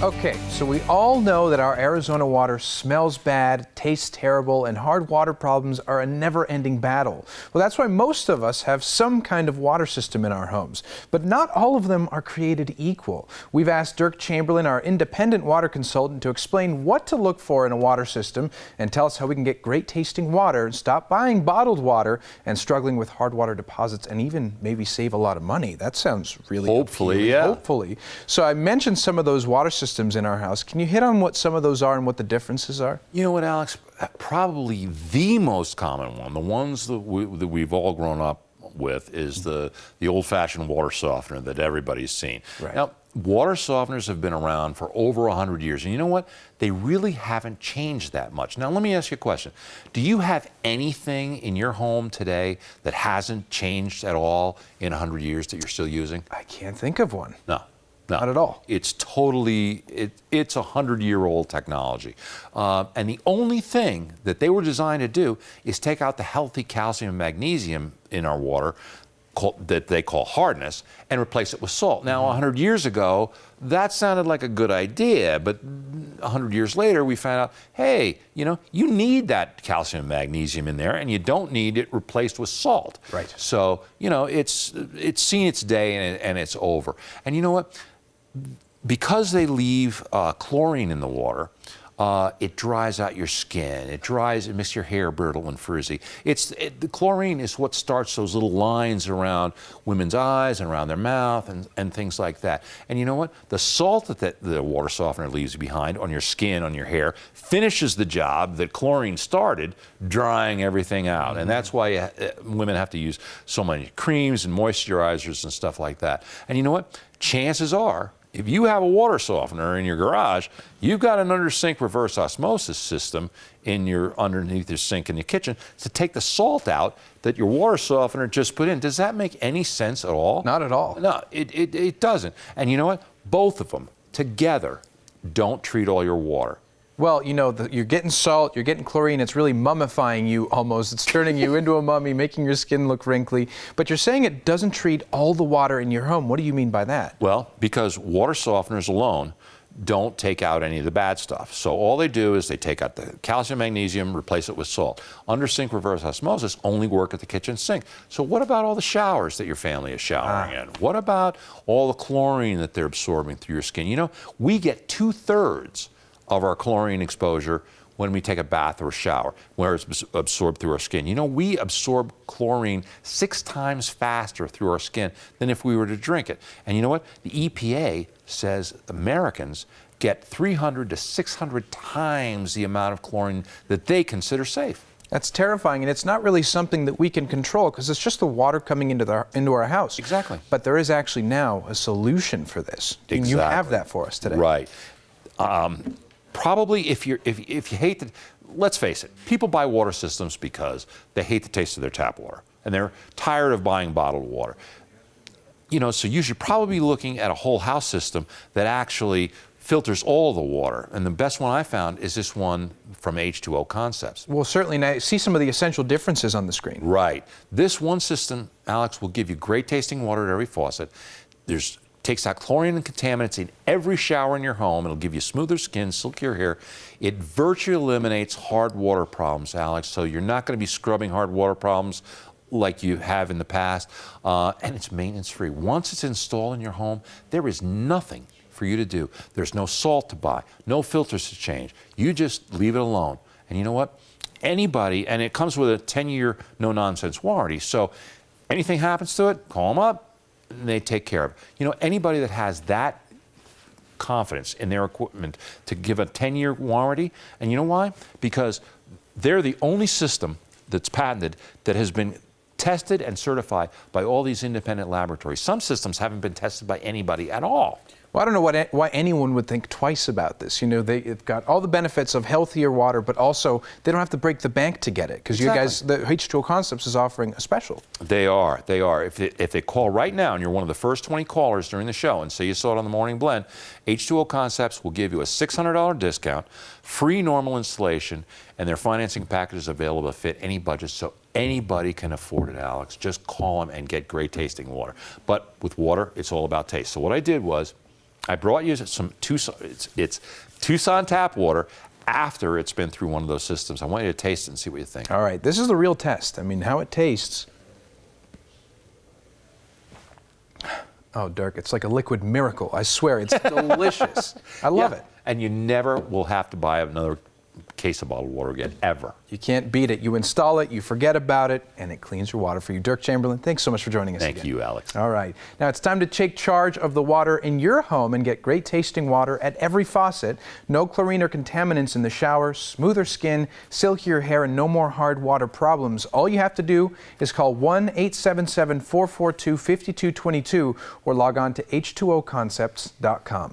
Okay, so we all know that our Arizona water smells bad, tastes terrible, and hard water problems are a never-ending battle. Well, that's why most of us have some kind of water system in our homes, but not all of them are created equal. We've asked Derk Chamberlin, our independent water consultant, to explain what to look for in a water system and tell us how we can get great tasting water and stop buying bottled water and struggling with hard water deposits and even maybe save a lot of money. That sounds really Hopefully, appealing. yeah. Hopefully. So I mentioned some of those water systems in our house. Can you hit on what some of those are and what the differences are? You know what, Alex? Probably the most common one, the ones that we've all grown up with, is the old-fashioned water softener that everybody's seen. Right. Now, water softeners have been around for over 100 years, and you know what? They really haven't changed that much. Now, let me ask you a question. Do you have anything in your home today that hasn't changed at all in 100 years that you're still using? I can't think of one. No. No, not at all. It's totally, it's a 100-year-old technology. And the only thing that they were designed to do is take out the healthy calcium and magnesium in our water that they call hardness and replace it with salt. Now, 100 years ago, that sounded like a good idea, but 100 years later, we found out, hey, you know, you need that calcium and magnesium in there, and you don't need it replaced with salt. Right. So, you know, it's seen its day and it's over. And you know what? Because they leave chlorine in the water, it dries out your skin. It makes your hair brittle and frizzy. The chlorine is what starts those little lines around women's eyes and around their mouth and things like that. And you know what? The salt that the water softener leaves behind on your skin, on your hair, finishes the job that chlorine started, drying everything out. And that's why women have to use so many creams and moisturizers and stuff like that. And you know what? Chances are, if you have a water softener in your garage, you've got an under-sink reverse osmosis system underneath your sink in your kitchen to take the salt out that your water softener just put in. Does that make any sense at all? Not at all. No, it doesn't. And you know what? Both of them together don't treat all your water. Well, you know, you're getting salt, you're getting chlorine, it's really mummifying you almost. It's turning you into a mummy, making your skin look wrinkly. But you're saying it doesn't treat all the water in your home. What do you mean by that? Well, because water softeners alone don't take out any of the bad stuff. So all they do is they take out the calcium, magnesium, replace it with salt. Under sink reverse osmosis only work at the kitchen sink. So what about all the showers that your family is showering in? What about all the chlorine that they're absorbing through your skin? You know, we get 2/3 of our chlorine exposure when we take a bath or a shower, where it's absorbed through our skin. You know, we absorb chlorine 6 times faster through our skin than if we were to drink it. And you know what? The EPA says Americans get 300 to 600 times the amount of chlorine that they consider safe. That's terrifying, and it's not really something that we can control because it's just the water coming into our house. Exactly. But there is actually now a solution for this. Exactly. And you have that for us today. Right. Probably if you hate the, let's face it, people buy water systems because they hate the taste of their tap water and they're tired of buying bottled water. You know, so you should probably be looking at a whole house system that actually filters all the water. And the best one I found is this one from H2O Concepts. Well, certainly, now see some of the essential differences on the screen. Right. This one system, Alex, will give you great tasting water at every faucet. Takes out chlorine and contaminants in every shower in your home. It'll give you smoother skin, silkier hair. It virtually eliminates hard water problems, Alex, so you're not going to be scrubbing hard water problems like you have in the past. And it's maintenance-free. Once it's installed in your home, there is nothing for you to do. There's no salt to buy, no filters to change. You just leave it alone. And you know what? Anybody, and it comes with a 10-year no-nonsense warranty, so anything happens to it, call them up, and they take care of it. You know, anybody that has that confidence in their equipment to give a 10-year warranty, and you know why? Because they're the only system that's patented that has been tested and certified by all these independent laboratories. Some systems haven't been tested by anybody at all. Well, I don't know why anyone would think twice about this. You know, they've got all the benefits of healthier water, but also they don't have to break the bank to get it. Because Exactly. you guys, the H2O Concepts is offering a special. They are. If they call right now, and you're one of the first 20 callers during the show, and say you saw it on the Morning Blend, H2O Concepts will give you a $600 discount, free normal installation, and their financing package is available to fit any budget, so anybody can afford it, Alex. Just call them and get great tasting water. But with water, it's all about taste. So what I did was, I brought you some Tucson. It's Tucson tap water after it's been through one of those systems. I want you to taste it and see what you think. All right, this is the real test. I mean, how it tastes. Oh, Derk, it's like a liquid miracle. I swear, it's delicious. I love it. And you never will have to buy another case of bottled water again, ever. You can't beat it. You install it, you forget about it, and it cleans your water for you. Derk Chamberlin, thanks so much for joining us again. Thank you, Alex. All right. Now it's time to take charge of the water in your home and get great tasting water at every faucet. No chlorine or contaminants in the shower, smoother skin, silkier hair, and no more hard water problems. All you have to do is call 1-877-442-5222 or log on to H2O Concepts.com.